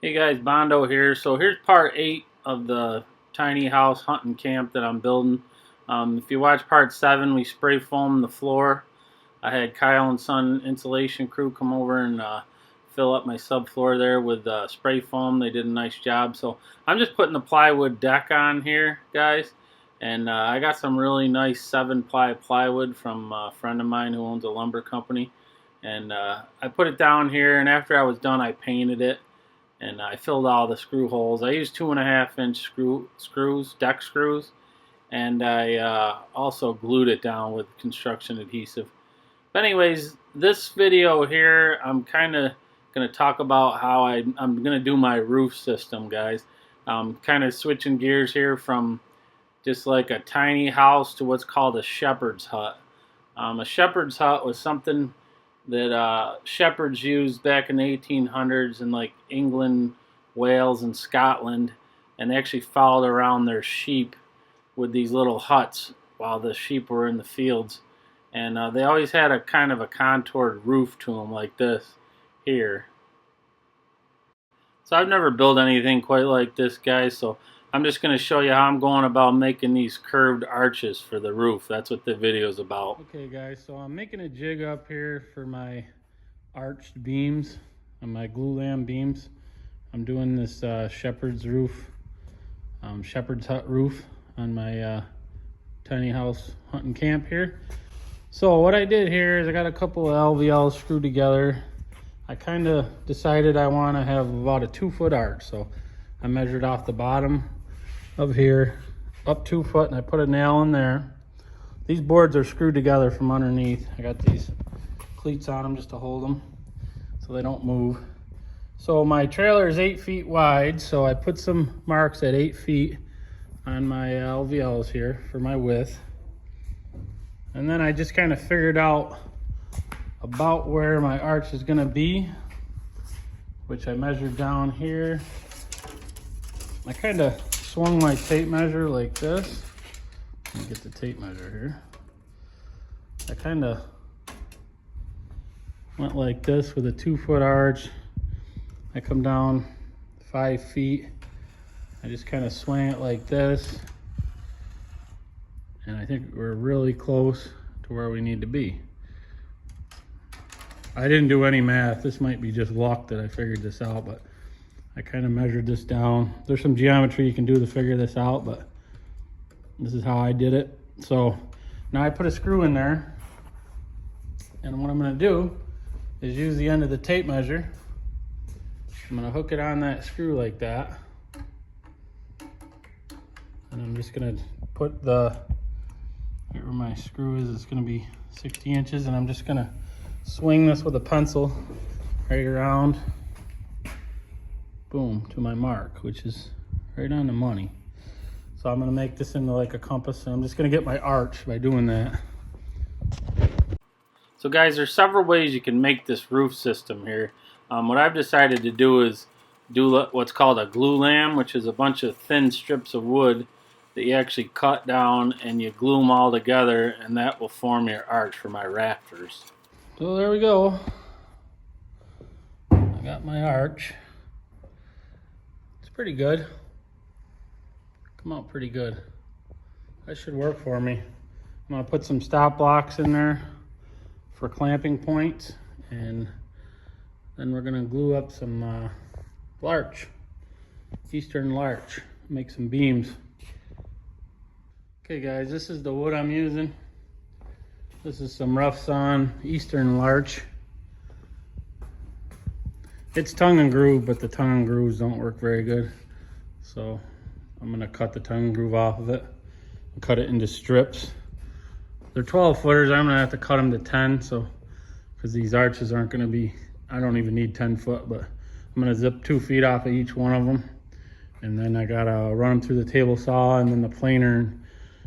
Hey guys, Bondo here. So here's part 8 of the tiny house hunting camp that I'm building. If you watch part 7, we spray foamed the floor. I had Kyle and Son insulation crew come over and fill up my subfloor there with spray foam. They did a nice job. So I'm just putting the plywood deck on here, guys. And I got some really nice 7-ply plywood from a friend of mine who owns a lumber company. And I put it down here, and after I was done, I painted it. And I filled all the screw holes. I used 2.5-inch screws, deck screws, and I also glued it down with construction adhesive. But anyways, this video here, I'm kind of going to talk about how I'm going to do my roof system, guys. I'm kind of switching gears here from just like a tiny house to what's called a shepherd's hut. A shepherd's hut was something that shepherds used back in the 1800s in like England, Wales, and Scotland, and they actually followed around their sheep with these little huts while the sheep were in the fields. And they always had a kind of a contoured roof to them like this here. So I've never built anything quite like this, guys, so I'm just going to show you how I'm going about making these curved arches for the roof. That's what the video is about. Okay guys, so I'm making a jig up here for my arched beams and my glue lamb beams. I'm doing this shepherd's hut roof on my tiny house hunting camp here. So what I did here is I got a couple of LVLs screwed together. I kind of decided I want to have about a 2-foot arch, so I measured off the bottom of here up 2 foot, and I put a nail in there. These boards are screwed together from underneath. I got these cleats on them just to hold them so they don't move. So my trailer is 8 feet wide, so I put some marks at 8 feet on my LVLs here for my width. And then I just kind of figured out about where my arch is going to be, which I measured down here. I kind of swung my tape measure like this. Let me get the tape measure here. I kind of went like this with a 2-foot arch. I come down 5 feet. I just kind of swing it like this. And I think we're really close to where we need to be. I didn't do any math. This might be just luck that I figured this out, but I kind of measured this down. There's some geometry you can do to figure this out, but this is how I did it. So now I put a screw in there, and what I'm going to do is use the end of the tape measure. I'm going to hook it on that screw like that, and I'm just going to put right where my screw is. It's going to be 60 inches, and I'm just going to swing this with a pencil right around, boom, to my mark, which is right on the money. So I'm going to make this into like a compass, and I'm just going to get my arch by doing that. So guys, there's several ways you can make this roof system here. What I've decided to do is do what's called a glue lamb, which is a bunch of thin strips of wood that you actually cut down and you glue them all together, and that will form your arch for my rafters. So there we go. I got my arch. It's pretty good. Come out pretty good. That should work for me. I'm gonna put some stop blocks in there for clamping points, and then we're gonna glue up some larch, eastern larch, make some beams. Okay guys, this is the wood I'm using. This is some rough sawn eastern larch. It's tongue and groove, but the tongue and grooves don't work very good. So I'm gonna cut the tongue and groove off of it and cut it into strips. They're 12 footers. I'm gonna have to cut them to 10, so because these arches aren't gonna be, I don't even need 10 foot, but I'm gonna zip 2 feet off of each one of them. And then I gotta run them through the table saw and then the planer and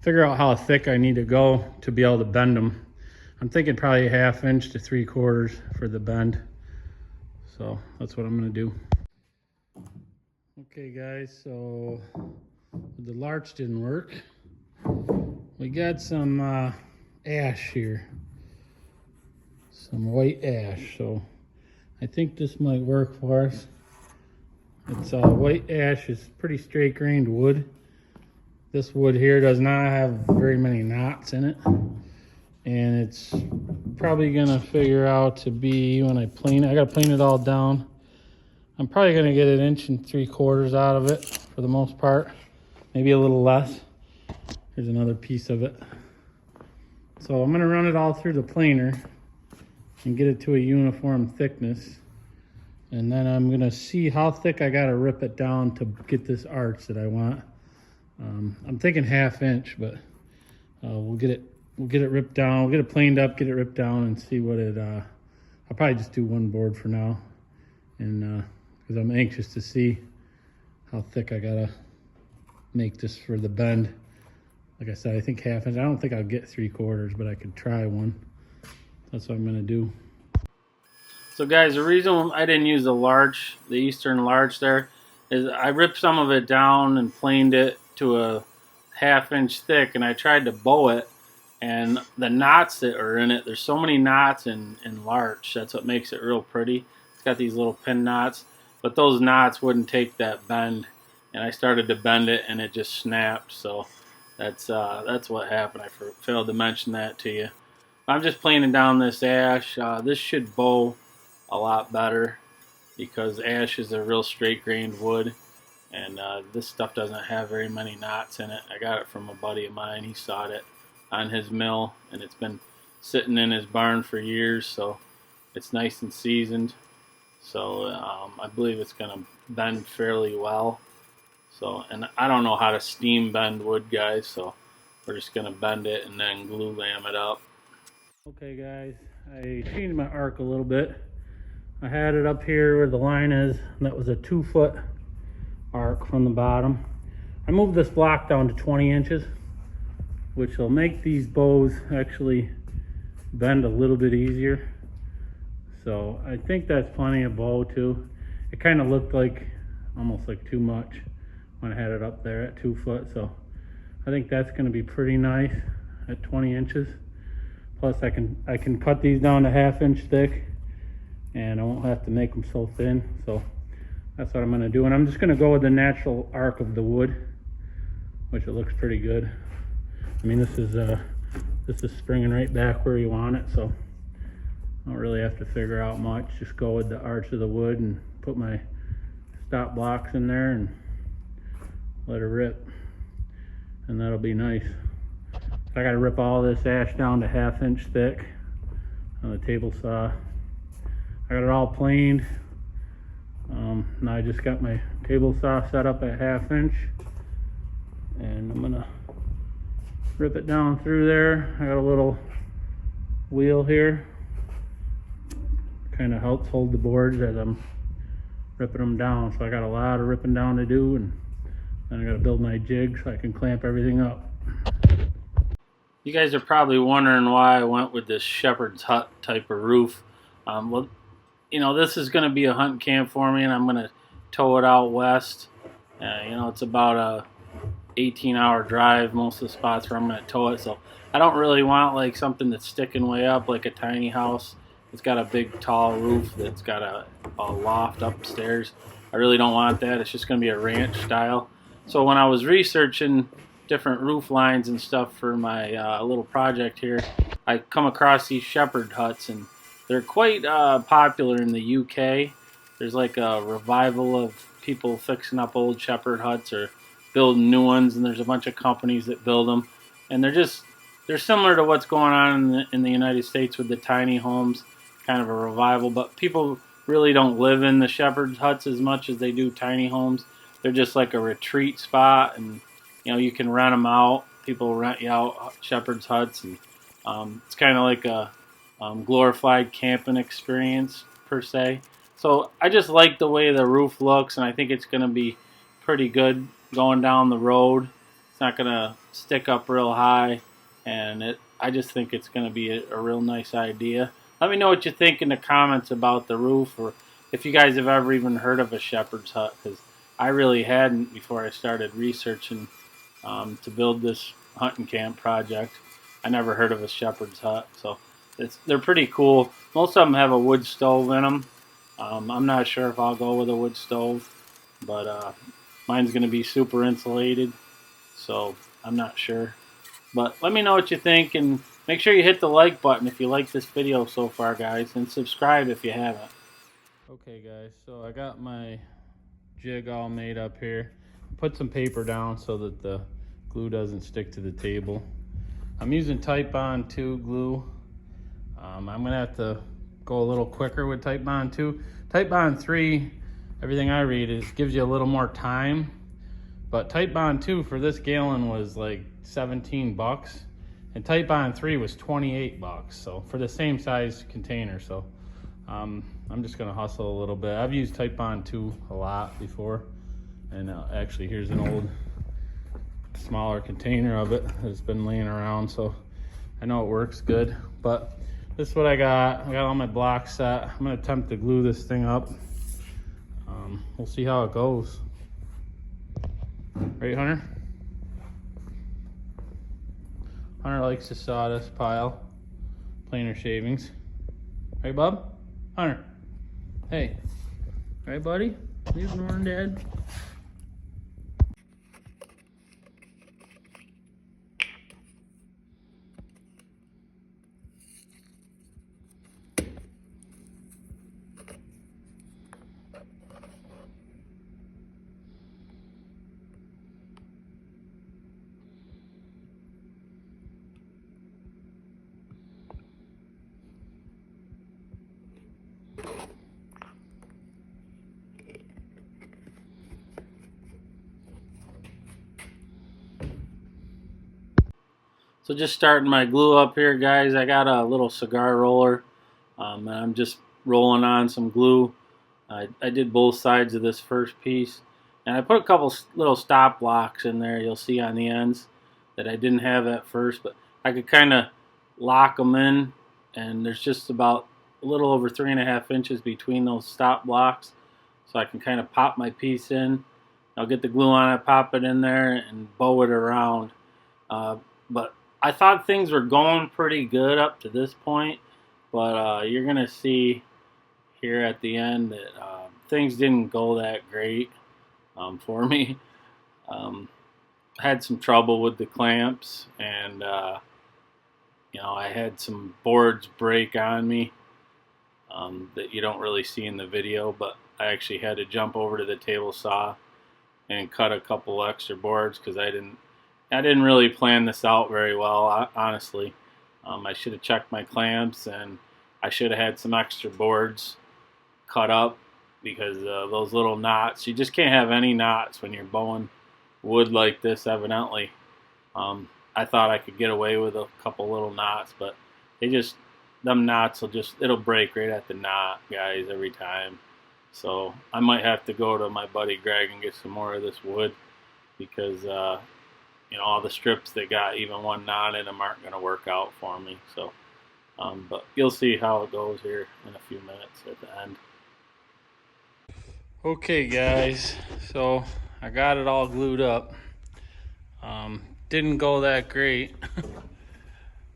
figure out how thick I need to go to be able to bend them. I'm thinking probably 1/2 inch to 3/4 for the bend. So that's what I'm gonna do. Okay guys, so the larch didn't work. We got some ash here, some white ash, so I think this might work for us. It's white ash is pretty straight grained wood. This wood here does not have very many knots in it. And it's probably gonna figure out to be, when I plane it, I gotta plane it all down. I'm probably gonna get 1.75 inches out of it for the most part, maybe a little less. Here's another piece of it. So I'm gonna run it all through the planer and get it to a uniform thickness. And then I'm gonna see how thick I gotta rip it down to get this arch that I want. I'm thinking 1/2 inch, but we'll get it ripped down. We'll get it planed up, get it ripped down, and see what it. I'll probably just do one board for now, and because I'm anxious to see how thick I gotta make this for the bend. Like I said, I think 1/2 inch. I don't think I'll get 3/4, but I could try one. That's what I'm gonna do. So guys, the reason I didn't use the Eastern large there, is I ripped some of it down and planed it to a 1/2 inch thick, and I tried to bow it, and the knots that are in it, there's so many knots in larch. That's what makes it real pretty. It's got these little pin knots, but those knots wouldn't take that bend, and I started to bend it and it just snapped. So that's what happened. I failed to mention that to you. I'm just planing down this ash. This should bow a lot better because ash is a real straight grained wood, and this stuff doesn't have very many knots in it. I got it from a buddy of mine. He sawed it on his mill, and it's been sitting in his barn for years, so it's nice and seasoned. So I believe it's going to bend fairly well. So, and I don't know how to steam bend wood, guys, so we're just going to bend it and then glue lam it up. Okay guys, I changed my arc a little bit. I had it up here where the line is, and that was a 2-foot arc from the bottom. I moved this block down to 20 inches, which will make these bows actually bend a little bit easier. So I think that's plenty of bow too. It kind of looked like almost like too much when I had it up there at 2 foot. So I think that's going to be pretty nice at 20 inches. Plus I can cut these down to 1/2 inch thick, and I won't have to make them so thin. So that's what I'm going to do. And I'm just going to go with the natural arc of the wood, which it looks pretty good. I mean, this is springing right back where you want it, so I don't really have to figure out much. Just go with the arch of the wood and put my stop blocks in there and let it rip, and that'll be nice. I got to rip all this ash down to 1/2 inch thick on the table saw. I got it all planed. Now I just got my table saw set up at 1/2 inch, and I'm gonna rip it down through there. I got a little wheel here, kind of helps hold the boards as I'm ripping them down. So I got a lot of ripping down to do, and then I got to build my jig so I can clamp everything up. You guys are probably wondering why I went with this shepherd's hut type of roof. Well, you know, this is going to be a hunting camp for me, and I'm going to tow it out west. You know, it's about a 18-hour drive, most of the spots where I'm going to tow it. So I don't really want like something that's sticking way up like a tiny house. It's got a big tall roof that's got a loft upstairs. I really don't want that. It's just going to be a ranch style. So when I was researching different roof lines and stuff for my little project here, I come across these shepherd huts, and they're quite popular in the UK. There's like a revival of people fixing up old shepherd huts or building new ones, and there's a bunch of companies that build them, and they're similar to what's going on in the United States with the tiny homes, kind of a revival. But people really don't live in the shepherd huts as much as they do tiny homes. They're just like a retreat spot, and you know, you can rent them out. People rent you out shepherd's huts, and it's kind of like a glorified camping experience per se. So I just like the way the roof looks, and I think it's going to be pretty good going down the road. It's not going to stick up real high, and I just think it's going to be a real nice idea. Let me know what you think in the comments about the roof, or if you guys have ever even heard of a shepherd's hut, because I really hadn't before I started researching to build this hunting camp project. I never heard of a shepherd's hut, so they're pretty cool. Most of them have a wood stove in them. I'm not sure if I'll go with a wood stove, but mine's going to be super insulated, so I'm not sure. But let me know what you think, and make sure you hit the like button if you like this video so far, guys, and subscribe if you haven't. Okay, guys, so I got my jig all made up here. Put some paper down so that the glue doesn't stick to the table. I'm using Type Bond 2 glue. I'm gonna have to go a little quicker with Type Bond 2. Type Bond 3, everything I read, is gives you a little more time. But Type Bond 2 for this gallon was like 17 bucks. And Type Bond 3 was 28 bucks. So for the same size container. So I'm just gonna hustle a little bit. I've used Type Bond 2 a lot before. And actually here's an old smaller container of it that's been laying around. So I know it works good. But this is what I got. I got all my blocks set. I'm gonna attempt to glue this thing up. We'll see how it goes. Right, Hunter? Hunter likes the sawdust pile, planer shavings. Right, Bub? Hunter? Hey. Right, buddy? You ignoring Dad? So just starting my glue up here, guys. I got a little cigar roller, and I'm just rolling on some glue. I did both sides of this first piece, and I put a couple little stop blocks in there. You'll see on the ends that I didn't have at first, but I could kind of lock them in, and there's just about a little over 3.5 inches between those stop blocks, so I can kind of pop my piece in. I'll get the glue on it, pop it in there, and bow it around. But I thought things were going pretty good up to this point, but you're going to see here at the end that things didn't go that great for me. I had some trouble with the clamps, and you know, I had some boards break on me that you don't really see in the video, but I actually had to jump over to the table saw and cut a couple extra boards because I didn't really plan this out very well, honestly. I should have checked my clamps, and I should have had some extra boards cut up because those little knots, you just can't have any knots when you're bowing wood like this, evidently. I thought I could get away with a couple little knots, but them knots it'll break right at the knot, guys, every time. So I might have to go to my buddy Greg and get some more of this wood because you know, all the strips that got even one knot in them aren't going to work out for me. So, but you'll see how it goes here in a few minutes at the end. Okay, guys, so I got it all glued up. Didn't go that great.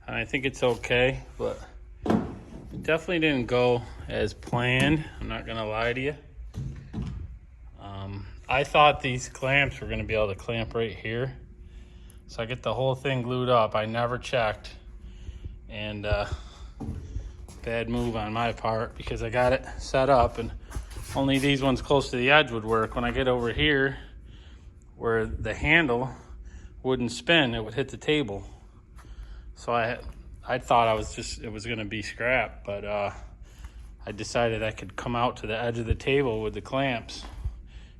I think it's okay, but it definitely didn't go as planned. I'm not going to lie to you. I thought these clamps were going to be able to clamp right here. So I get the whole thing glued up. I never checked. And bad move on my part because I got it set up and only these ones close to the edge would work. When I get over here where the handle wouldn't spin, it would hit the table. So I thought it was gonna be scrap, but I decided I could come out to the edge of the table with the clamps.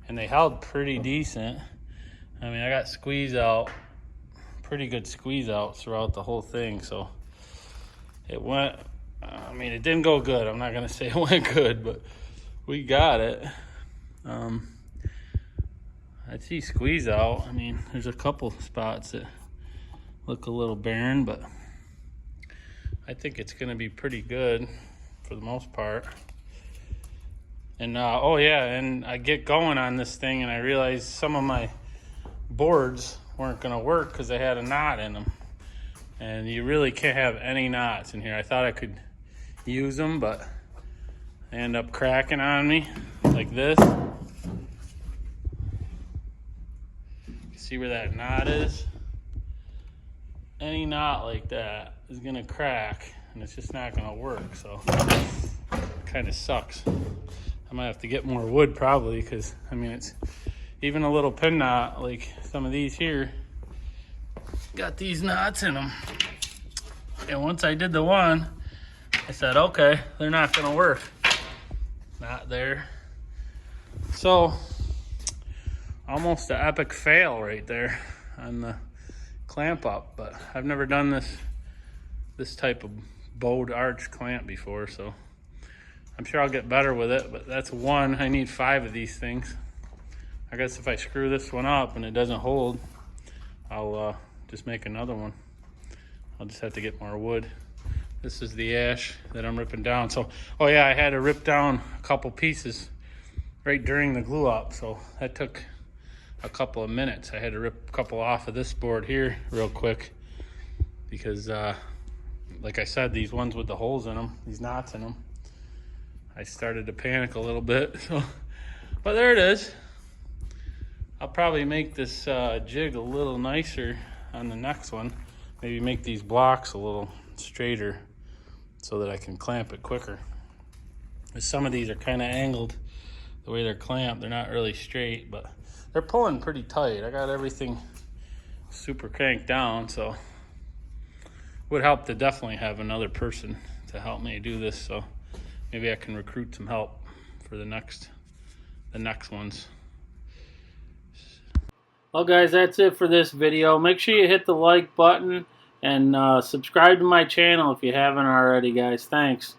And they held pretty decent. I mean, I got squeeze out, pretty good squeeze out throughout the whole thing. So it went, I mean, it didn't go good. I'm not gonna say it went good, but we got it. I see squeeze out. I mean, there's a couple spots that look a little barren, but I think it's gonna be pretty good for the most part. And oh yeah, and I get going on this thing and I realized some of my boards weren't gonna work because they had a knot in them. And you really can't have any knots in here. I thought I could use them, but they end up cracking on me like this. See where that knot is? Any knot like that is gonna crack, and it's just not gonna work, so it kind of sucks. I might have to get more wood probably, because I mean, it's even a little pin knot like some of these here got these knots in them. And once I did the one, I said, okay, they're not gonna work. Not there. So almost an epic fail right there on the clamp up, but I've never done this type of bowed arch clamp before, so I'm sure I'll get better with it. But that's one. I need 5 of these things. I guess if I screw this one up and it doesn't hold, I'll just make another one. I'll just have to get more wood. This is the ash that I'm ripping down. So, oh yeah, I had to rip down a couple pieces right during the glue up, so that took a couple of minutes. I had to rip a couple off of this board here real quick because like I said, these ones with the holes in them, these knots in them, I started to panic a little bit. So, but there it is. I'll probably make this jig a little nicer on the next one. Maybe make these blocks a little straighter so that I can clamp it quicker. Some of these are kind of angled the way they're clamped. They're not really straight, but they're pulling pretty tight. I got everything super cranked down, so it would help to definitely have another person to help me do this. So maybe I can recruit some help for the next ones. Well guys, that's it for this video. Make sure you hit the like button and subscribe to my channel if you haven't already, guys. Thanks.